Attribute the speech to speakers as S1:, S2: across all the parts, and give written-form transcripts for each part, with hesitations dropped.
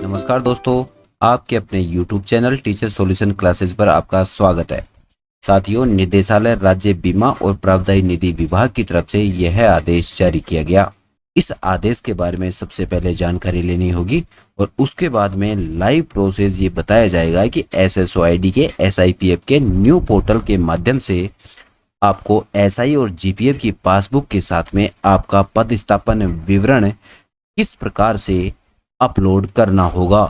S1: नमस्कार दोस्तों, आपके अपने YouTube channel teacher solution classes पर आपका स्वागत है। साथियों, निदेशालय राज्य बीमा और प्रावधायी निधि विभाग की तरफ से यह आदेश जारी किया गया। इस आदेश के बारे में सबसे पहले जानकारी लेनी होगी और उसके बाद में लाइव प्रोसेस ये बताया जाएगा कि SSOID के SIPF के न्यू पोर्टल के माध्यम से आपको SI और GPF की पासबुक के साथ में आपका पदस्थापन विवरण किस प्रकार से अपलोड करना होगा।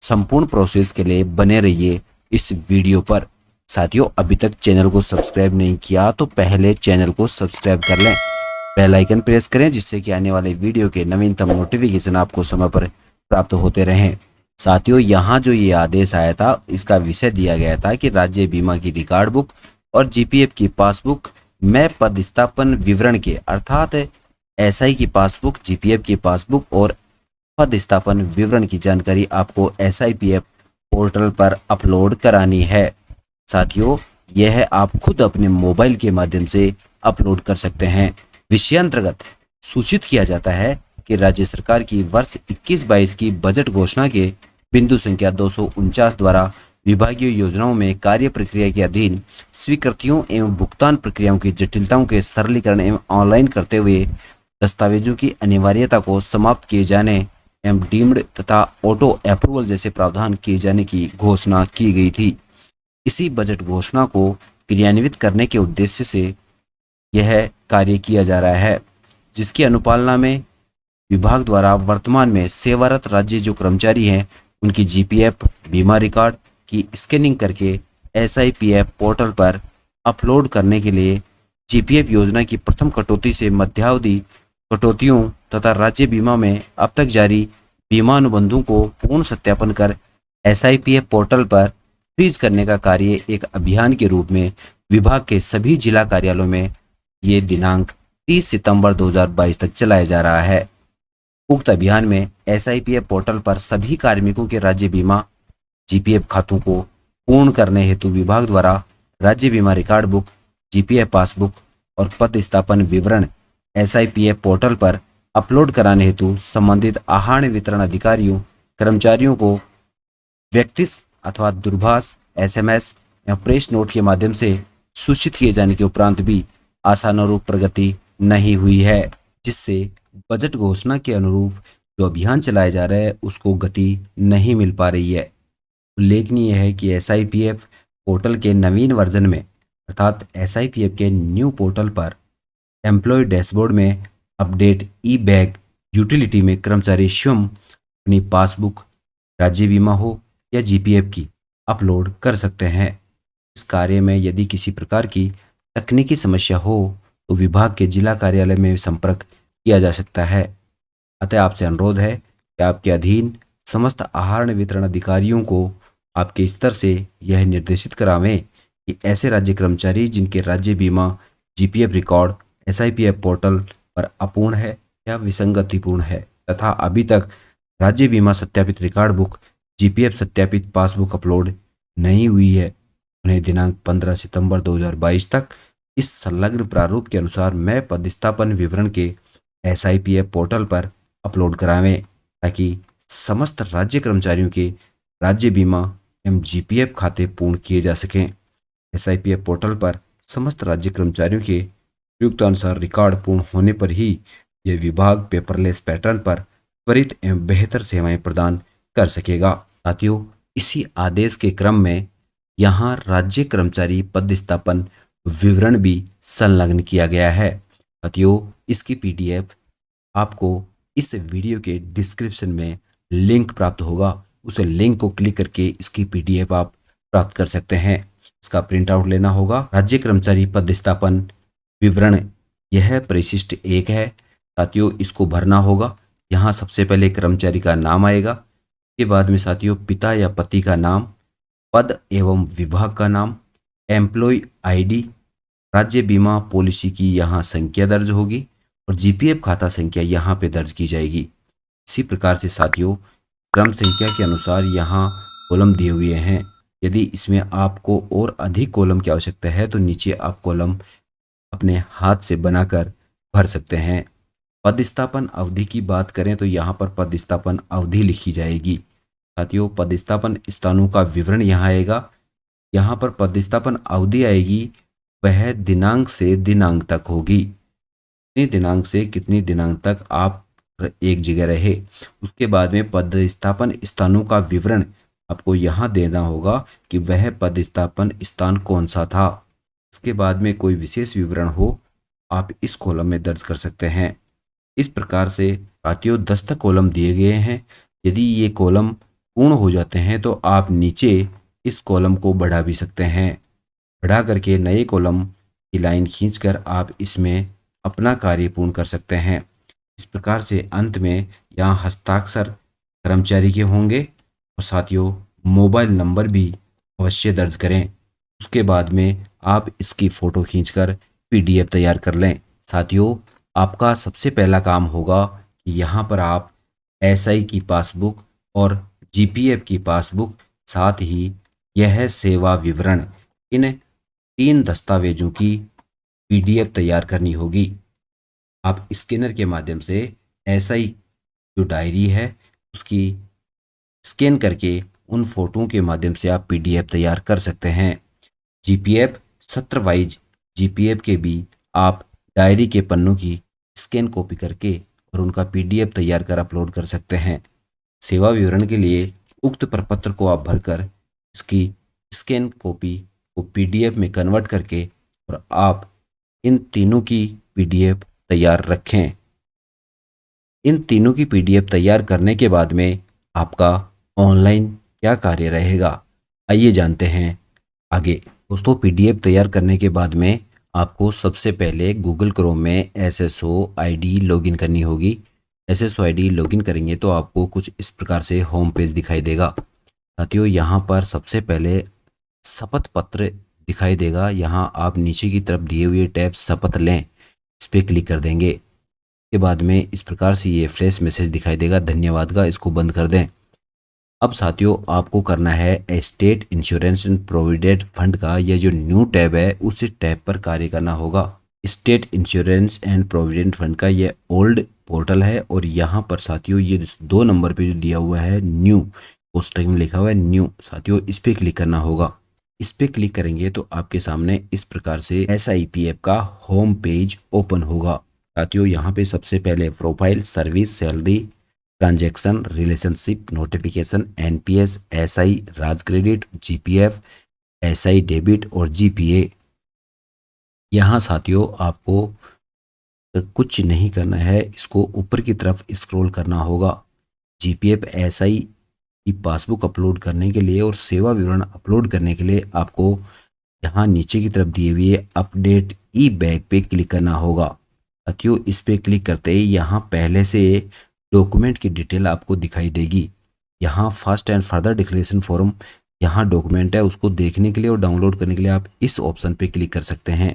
S1: संपूर्ण प्रोसेस के लिए बने रहिए इस वीडियो पर। साथियों, अभी तक चैनल को सब्सक्राइब नहीं किया तो पहले चैनल को सब्सक्राइब कर लें, बेल आइकन प्रेस करें जिससे कि आने वाले वीडियो के नवीनतम नोटिफिकेशन आपको समय पर प्राप्त होते रहें। साथियों, यहाँ जो ये आदेश आया था इसका विषय दिया गया था कि राज्य बीमा की रिकॉर्ड बुक और GPF की पासबुक में पदस्थापन विवरण के अर्थात SI की पासबुक, GPF की पासबुक और पदस्थापन विवरण की जानकारी आपको SIPF पोर्टल पर अपलोड करानी है। साथियों, यह आप खुद अपने मोबाइल के माध्यम से अपलोड कर सकते हैं। विषयांतर्गत सूचित किया जाता है कि राज्य सरकार की वर्ष 21-22 की बजट घोषणा के बिंदु संख्या 249 द्वारा विभागीय योजनाओं में कार्य प्रक्रिया के अधीन स्वीकृतियों एवं भुगतान प्रक्रियाओं की जटिलताओं के सरलीकरण एवं ऑनलाइन करते हुए दस्तावेजों की अनिवार्यता को समाप्त किए जाने एवं डीम्ड तथा ऑटो अप्रूवल जैसे प्रावधान किए जाने की घोषणा की गई थी। इसी बजट घोषणा को क्रियान्वित करने के उद्देश्य से यह कार्य किया जा रहा है, जिसकी अनुपालना में विभाग द्वारा वर्तमान में सेवारत राज्य जो कर्मचारी हैं उनकी GPF बीमा रिकॉर्ड की स्कैनिंग करके SIPF पोर्टल पर अपलोड करने के लिए GPF योजना की प्रथम कटौती से मध्यावधि कटौतियों तथा राज्य बीमा में अब तक जारी बीमा अनुबंधों को पूर्ण सत्यापन कर SIPF पोर्टल पर फ्रीज करने का कार्य एक अभियान के रूप में विभाग के सभी जिला कार्यालयों में ये दिनांक 30 सितंबर 2022 तक चलाया जा रहा है। उक्त अभियान में SIPF पोर्टल पर सभी कार्मिकों के राज्य बीमा GPF खातों को पूर्ण करने हेतु विभाग द्वारा राज्य बीमा रिकॉर्ड बुक, GPF पासबुक और पदस्थापन विवरण SIPF पोर्टल पर अपलोड कराने हेतु संबंधित आहार वितरण अधिकारियों कर्मचारियों को व्यक्तिगत अथवा दूरभाष, SMS या प्रेस नोट के माध्यम से सूचित किए जाने के उपरांत भी आशानुरूप प्रगति नहीं हुई है, जिससे बजट घोषणा के अनुरूप जो अभियान चलाया जा रहा है उसको गति नहीं मिल पा रही है। उल्लेखनीय है कि SIPF पोर्टल के नवीन वर्जन में अर्थात SIPF के न्यू पोर्टल पर एम्प्लॉय डैशबोर्ड में अपडेट ई-बैग यूटिलिटी में कर्मचारी स्वयं अपनी पासबुक राज्य बीमा हो या GPF की अपलोड कर सकते हैं। इस कार्य में यदि किसी प्रकार की तकनीकी समस्या हो तो विभाग के जिला कार्यालय में संपर्क किया जा सकता है। अतः आपसे अनुरोध है कि आपके अधीन समस्त आहार वितरण अधिकारियों को आपके स्तर से यह निर्देशित करावें कि ऐसे राज्य कर्मचारी जिनके राज्य बीमा GPF रिकॉर्ड SIPF पोर्टल पर अपूर्ण है या विसंगतिपूर्ण है तथा अभी तक राज्य बीमा सत्यापित रिकॉर्ड बुक, GPF सत्यापित पासबुक अपलोड नहीं हुई है, उन्हें दिनांक 15 सितंबर 2022 तक इस संलग्न प्रारूप के अनुसार मैं पदस्थापन विवरण के SIPF पोर्टल पर अपलोड करावें ताकि समस्त राज्य कर्मचारियों के राज्य बीमा एवं GPF खाते पूर्ण किए जा सकें। SIPF पोर्टल पर समस्त राज्य कर्मचारियों के अनुसार रिकॉर्ड पूर्ण होने पर ही यह विभाग पेपरलेस पैटर्न पर त्वरित एवं बेहतर सेवाएं प्रदान कर सकेगा। साथियों, इसी आदेश के क्रम में यहाँ राज्य कर्मचारी पदस्थापन विवरण भी संलग्न किया गया है। साथियों, इसकी PDF आपको इस वीडियो के डिस्क्रिप्शन में लिंक प्राप्त होगा, उस लिंक को क्लिक करके इसकी PDF आप प्राप्त कर सकते हैं। इसका प्रिंट आउट लेना होगा। राज्य कर्मचारी पदस्थापन विवरण यह परिशिष्ट 1 है। साथियों, इसको भरना होगा। यहाँ सबसे पहले कर्मचारी का नाम आएगा, के बाद में साथियों पिता या पति का नाम, पद एवं विभाग का नाम, एम्प्लॉय ID, राज्य बीमा पॉलिसी की यहाँ संख्या दर्ज होगी और GPF खाता संख्या यहाँ पे दर्ज की जाएगी। इसी प्रकार से साथियों क्रम संख्या के अनुसार यहाँ कॉलम दिए हुए हैं। यदि इसमें आपको और अधिक कॉलम की आवश्यकता है तो नीचे आप कॉलम अपने हाथ से बनाकर भर सकते हैं। पदस्थापन अवधि की बात करें तो यहाँ पर पदस्थापन अवधि लिखी जाएगी। साथियों पदस्थापन स्थानों का विवरण यहाँ आएगा। यहाँ पर पदस्थापन अवधि आएगी, वह दिनांक से दिनांक तक होगी। कितनी दिनांक से कितनी दिनांक तक आप एक जगह रहे। उसके बाद में पदस्थापन स्थानों का विवरण आपको यहाँ देना होगा कि वह पदस्थापन स्थान कौन सा था। इसके बाद में कोई विशेष विवरण हो, आप इस कॉलम में दर्ज कर सकते हैं। इस प्रकार से साथियों 10 तक कॉलम दिए गए हैं। यदि ये कॉलम पूर्ण हो जाते हैं तो आप नीचे इस कॉलम को बढ़ा भी सकते हैं। बढ़ा करके नए कॉलम की लाइन खींचकर आप इसमें अपना कार्य पूर्ण कर सकते हैं। इस प्रकार से अंत में यहाँ हस्ताक्षर कर्मचारी के होंगे और साथियों मोबाइल नंबर भी अवश्य दर्ज करें। उसके बाद में आप इसकी फ़ोटो खींचकर पीडीएफ तैयार कर लें। साथियों आपका सबसे पहला काम होगा कि यहाँ पर आप एसआई की पासबुक और जीपीएफ की पासबुक, साथ ही यह सेवा विवरण, इन 3 दस्तावेजों की पीडीएफ तैयार करनी होगी। आप स्कैनर के माध्यम से एसआई जो डायरी है उसकी स्कैन करके उन फोटों के माध्यम से आप पीडीएफ तैयार कर सकते हैं। जीपीएफ सत्र वाइज जीपीएफ के भी आप डायरी के पन्नों की स्कैन कॉपी करके और उनका पीडीएफ तैयार कर अपलोड कर सकते हैं। सेवा विवरण के लिए उक्त प्रपत्र को आप भरकर इसकी स्कैन कॉपी को पीडीएफ में कन्वर्ट करके और आप इन तीनों की पीडीएफ तैयार रखें। इन तीनों की पीडीएफ तैयार करने के बाद में आपका ऑनलाइन क्या कार्य रहेगा, आइए जानते हैं आगे। दोस्तों पीडीएफ तैयार करने के बाद में आपको सबसे पहले गूगल क्रोम में एसएसओ आईडी लॉगिन करनी होगी। एसएसओ आईडी लॉगिन करेंगे तो आपको कुछ इस प्रकार से होम पेज दिखाई देगा। साथियों यहाँ पर सबसे पहले शपथ पत्र दिखाई देगा। यहाँ आप नीचे की तरफ दिए हुए टैब शपथ लें, इस पर क्लिक कर देंगे। के बाद में इस प्रकार से ये फ्लैश मैसेज दिखाई देगा धन्यवाद का, इसको बंद कर दें। अब साथियों आपको करना है state insurance and provident fund का यह जो न्यू टैब है उस टैब पर कार्य करना होगा। State insurance and provident fund का ये ओल्ड पोर्टल है और यहाँ पर साथियों ये 2 नंबर पे जो दिया हुआ है न्यू, उस टाइम लिखा हुआ है न्यू, साथियों इस पर क्लिक करना होगा। इस पर क्लिक करेंगे तो आपके सामने इस प्रकार से SIPF का होम पेज ओपन होगा। साथियों यहाँ पे सबसे पहले profile, service, salary, transaction, relationship, notification, NPS, SI, राज क्रेडिट, जीपीएफ, एसआई डेबिट और जीपीए। यहाँ साथियों आपको कुछ नहीं करना है, इसको ऊपर की तरफ स्क्रॉल करना होगा। जीपीएफ एसआई की पासबुक अपलोड करने के लिए और सेवा विवरण अपलोड करने के लिए आपको यहाँ नीचे की तरफ दिए हुए अपडेट ई बैग पे क्लिक करना होगा। साथियों इस पे क्लिक करते ही यहाँ पहले से डॉक्यूमेंट की डिटेल आपको दिखाई देगी। यहाँ first and further declaration form यहाँ डॉक्यूमेंट है, उसको देखने के लिए और डाउनलोड करने के लिए आप इस ऑप्शन पे क्लिक कर सकते हैं।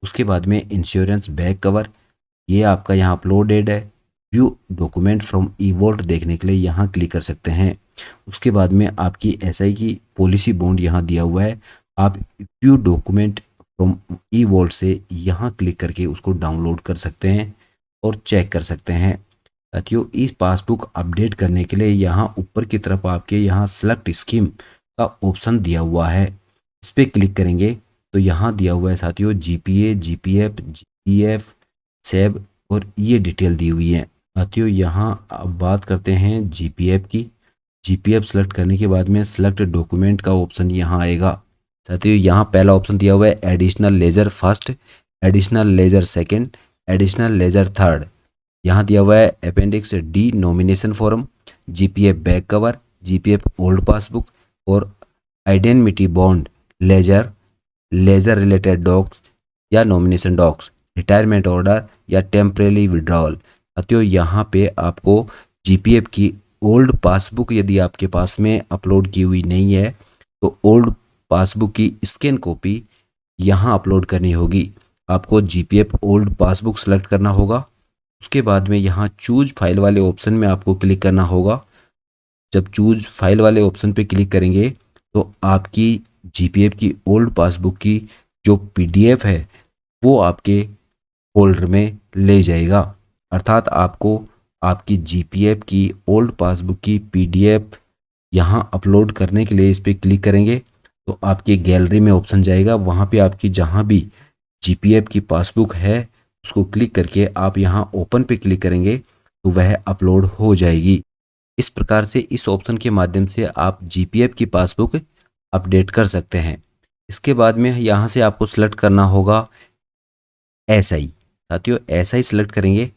S1: उसके बाद में इंश्योरेंस बैक कवर, ये आपका यहाँ अपलोडेड है। View document from e vault देखने के लिए यहाँ क्लिक कर सकते हैं। उसके बाद में आपकी एसआई की पॉलिसी बॉन्ड यहाँ दिया हुआ है, आप view document from e vault से यहाँ क्लिक करके उसको डाउनलोड कर सकते हैं और चेक कर सकते हैं। साथियों इस पासबुक अपडेट करने के लिए यहाँ ऊपर की तरफ आपके यहाँ सेलेक्ट स्कीम का ऑप्शन दिया हुआ है, इस पर क्लिक करेंगे तो यहाँ दिया हुआ है साथियों जीपीए, जीपीएफ, जीपीएफ, सेब और ये डिटेल दी हुई है। साथियों यहाँ अब बात करते हैं जीपीएफ की। जीपीएफ सेलेक्ट करने के बाद में सेलेक्ट डॉक्यूमेंट का ऑप्शन यहाँ आएगा। साथियों यहाँ पहला ऑप्शन दिया हुआ है additional ledger first, additional ledger second, additional ledger third. यहाँ दिया हुआ है appendix D nomination form, GPF back cover, GPF old passbook और identity bond, ledger, ledger related docs या नॉमिनेशन डॉक्स, रिटायरमेंट ऑर्डर या टेम्परेरी विड्रॉल। साथियों यहाँ पे आपको जीपीएफ की ओल्ड पासबुक यदि आपके पास में अपलोड की हुई नहीं है तो ओल्ड पासबुक की स्कैन कॉपी यहाँ अपलोड करनी होगी। आपको जीपीएफ ओल्ड पासबुक सेलेक्ट करना होगा। उसके बाद में यहाँ चूज फाइल वाले ऑप्शन में आपको क्लिक करना होगा। जब चूज फाइल वाले ऑप्शन पे क्लिक करेंगे तो आपकी जीपीएफ की ओल्ड पासबुक की जो पीडीएफ है वो आपके फोल्डर में ले जाएगा। अर्थात आपको आपकी जीपीएफ की ओल्ड पासबुक की पीडीएफ यहाँ अपलोड करने के लिए इस पर क्लिक करेंगे तो आपकी गैलरी में ऑप्शन जाएगा, वहाँ पे आपकी जहाँ भी जीपीएफ की पासबुक है उसको क्लिक करके आप यहाँ ओपन पे क्लिक करेंगे तो वह अपलोड हो जाएगी। इस प्रकार से इस ऑप्शन के माध्यम से आप जीपीएफ की पासबुक अपडेट कर सकते हैं। इसके बाद में यहाँ से आपको सेलेक्ट करना होगा एसआई। साथियों एसआई सेलेक्ट करेंगे,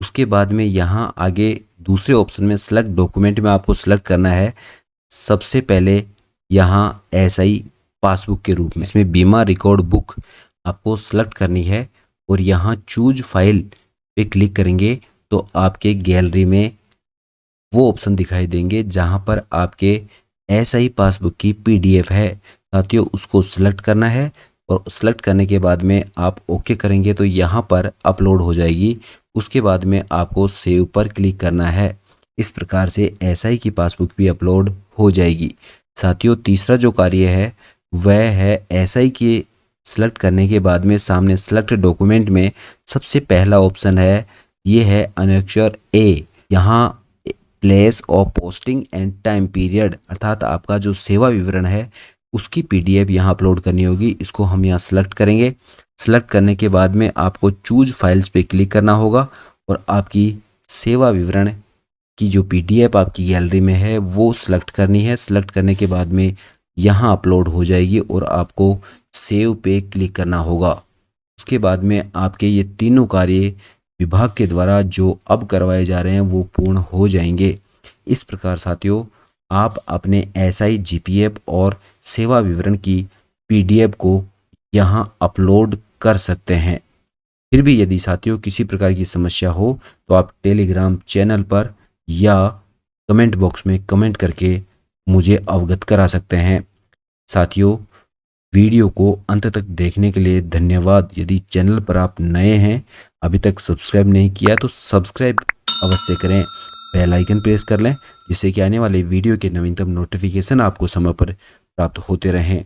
S1: उसके बाद में यहाँ आगे दूसरे ऑप्शन में सेलेक्ट डॉक्यूमेंट में आपको सेलेक्ट करना है सबसे पहले यहाँ एसआई पासबुक के रूप में, इसमें बीमा रिकॉर्ड बुक आपको सेलेक्ट करनी है और यहाँ चूज फाइल पे क्लिक करेंगे तो आपके गैलरी में वो ऑप्शन दिखाई देंगे जहाँ पर आपके एसआई पासबुक की पीडीएफ है। साथियों उसको सिलेक्ट करना है और सिलेक्ट करने के बाद में आप ओके करेंगे तो यहाँ पर अपलोड हो जाएगी। उसके बाद में आपको सेव पर क्लिक करना है। इस प्रकार से एसआई की पासबुक भी अपलोड हो जाएगी। साथियों तीसरा जो कार्य है वह है एसआई की सिलेक्ट करने के बाद में सामने सिलेक्ट डॉक्यूमेंट में सबसे पहला ऑप्शन है, ये है अनेक्चर ए। यहाँ place of posting and time period अर्थात आपका जो सेवा विवरण है उसकी पीडीएफ यहाँ अपलोड करनी होगी। इसको हम यहाँ सेलेक्ट करेंगे। सेलेक्ट करने के बाद में आपको चूज फाइल्स पे क्लिक करना होगा और आपकी सेवा विवरण की जो पीडीएफ आपकी गैलरी में है वो सिलेक्ट करनी है। सिलेक्ट करने के बाद में यहाँ अपलोड हो जाएगी और आपको सेव पे क्लिक करना होगा। उसके बाद में आपके ये तीनों कार्य विभाग के द्वारा जो अब करवाए जा रहे हैं वो पूर्ण हो जाएंगे। इस प्रकार साथियों आप अपने एसआई जीपीएफ और सेवा विवरण की पीडीएफ को यहाँ अपलोड कर सकते हैं। फिर भी यदि साथियों किसी प्रकार की समस्या हो तो आप टेलीग्राम चैनल पर या कमेंट बॉक्स में कमेंट करके मुझे अवगत करा सकते हैं। साथियों वीडियो को अंत तक देखने के लिए धन्यवाद। यदि चैनल पर आप नए हैं, अभी तक सब्सक्राइब नहीं किया तो सब्सक्राइब अवश्य करें, बेल आइकन प्रेस कर लें जिससे कि आने वाले वीडियो के नवीनतम नोटिफिकेशन आपको समय पर प्राप्त होते रहें।